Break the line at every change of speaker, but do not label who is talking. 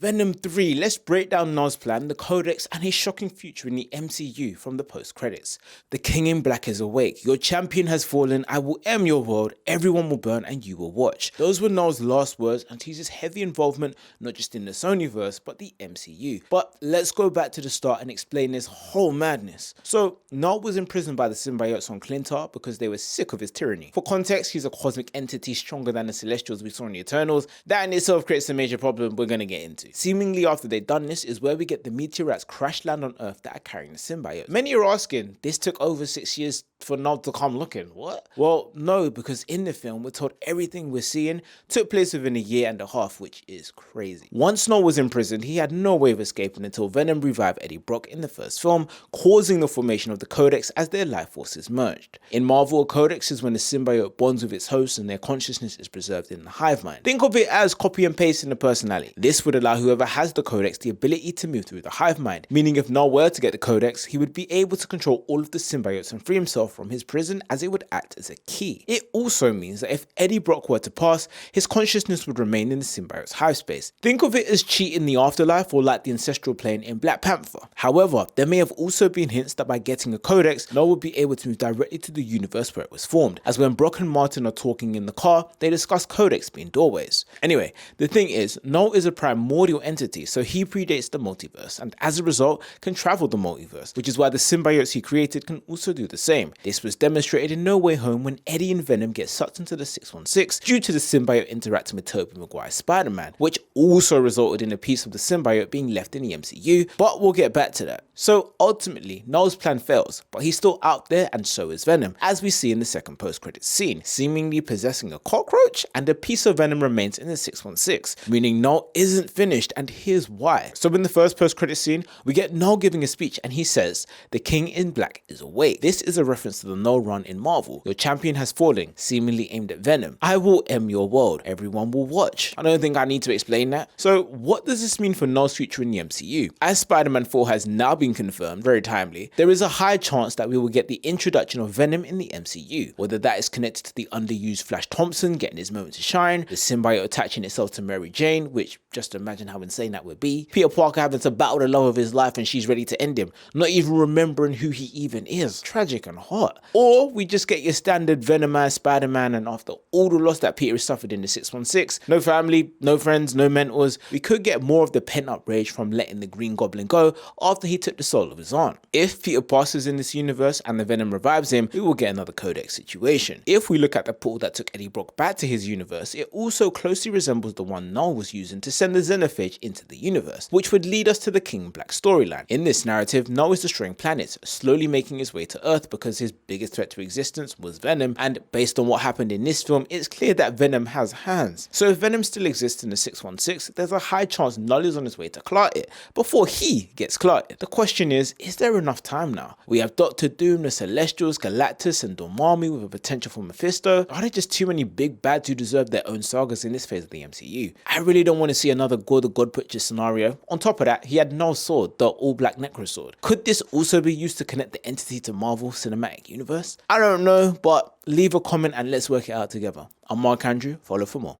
Venom 3, let's break down Knull's plan, the Codex, and his shocking future in the MCU from the post-credits. The King in Black is awake, your champion has fallen, I will end your world, everyone will burn and you will watch. Those were Knull's last words and teases heavy involvement not just in the Sonyverse but the MCU. But let's go back to the start and explain this whole madness. So, Knull was imprisoned by the symbiotes on Clintar because they were sick of his tyranny. For context, he's a cosmic entity stronger than the Celestials we saw in the Eternals. That in itself creates a major problem we're gonna get into. Seemingly after they've done this is where we get the meteorites crash land on Earth that are carrying the symbiote. Many are asking, this took over 6 years for Knull to come looking, what? Well, no, because in the film we're told everything we're seeing took place within a year and a half, which is crazy. Once Knull was imprisoned, he had no way of escaping until Venom revived Eddie Brock in the first film, causing the formation of the Codex as their life forces merged. In Marvel, a Codex is when the symbiote bonds with its host and their consciousness is preserved in the hive mind. Think of it as copy and paste in a personality. This would allow whoever has the Codex the ability to move through the hive mind, meaning if Knull were to get the Codex, he would be able to control all of the symbiotes and free himself from his prison, as it would act as a key. It also means that if Eddie Brock were to pass, his consciousness would remain in the symbiote's hive space. Think of it as cheating the afterlife or like the ancestral plane in Black Panther. However, there may have also been hints that by getting a Codex, Knull would be able to move directly to the universe where it was formed, as when Brock and Martin are talking in the car, they discuss Codex being doorways. Anyway, the thing is, Knull is a primordial entity, so he predates the multiverse, and as a result, can travel the multiverse, which is why the symbiotes he created can also do the same. This was demonstrated in No Way Home when Eddie and Venom get sucked into the 616 due to the symbiote interacting with Tobey Maguire's Spider-Man, which also resulted in a piece of the symbiote being left in the MCU, but we'll get back to that. So ultimately, Knull's plan fails, but he's still out there and so is Venom, as we see in the second post-credits scene, seemingly possessing a cockroach, and a piece of Venom remains in the 616, meaning Knull isn't finished, and here's why. So in the first post-credits scene, we get Knull giving a speech and he says, "The King in Black is awake." This is a reference to the Knull run in Marvel. Your champion has fallen, seemingly aimed at Venom. I will end your world, everyone will watch. I don't think I need to explain that. So what does this mean for Knull's future in the MCU? As Spider-Man 4 has now been confirmed, very timely, there is a high chance that we will get the introduction of Venom in the MCU, whether that is connected to the underused Flash Thompson getting his moment to shine, the symbiote attaching itself to Mary Jane, which just imagine how insane that would be, Peter Parker having to battle the love of his life and she's ready to end him, not even remembering who he even is. Tragic and hot. Or we just get your standard Venomized Spider-Man, and after all the loss that Peter has suffered in the 616, no family, no friends, no mentors, we could get more of the pent-up rage from letting the Green Goblin go after he took the soul of his aunt. If Peter passes in this universe and the Venom revives him, we will get another Codex situation. If we look at the portal that took Eddie Brock back to his universe, it also closely resembles the one Knull was using to send the Xenophage into the universe, which would lead us to the King Black storyline. In this narrative, Knull is destroying planets, slowly making his way to Earth because his biggest threat to existence was Venom, and based on what happened in this film, it's clear that Venom has hands. So if Venom still exists in the 616, there's a high chance Knull is on his way to clear it before he gets cleared. The question is there enough time now? We have Doctor Doom, the Celestials, Galactus, and Dormammu with a potential for Mephisto. Are there just too many big bads who deserve their own sagas in this phase of the MCU? I really don't want to see another God the God Butcher scenario. On top of that, he had Knull's sword, the all-black Necro sword. Could this also be used to connect the entity to Marvel Cinematic Universe? I don't know, but leave a comment and let's work it out together. I'm Markndrew, follow for more.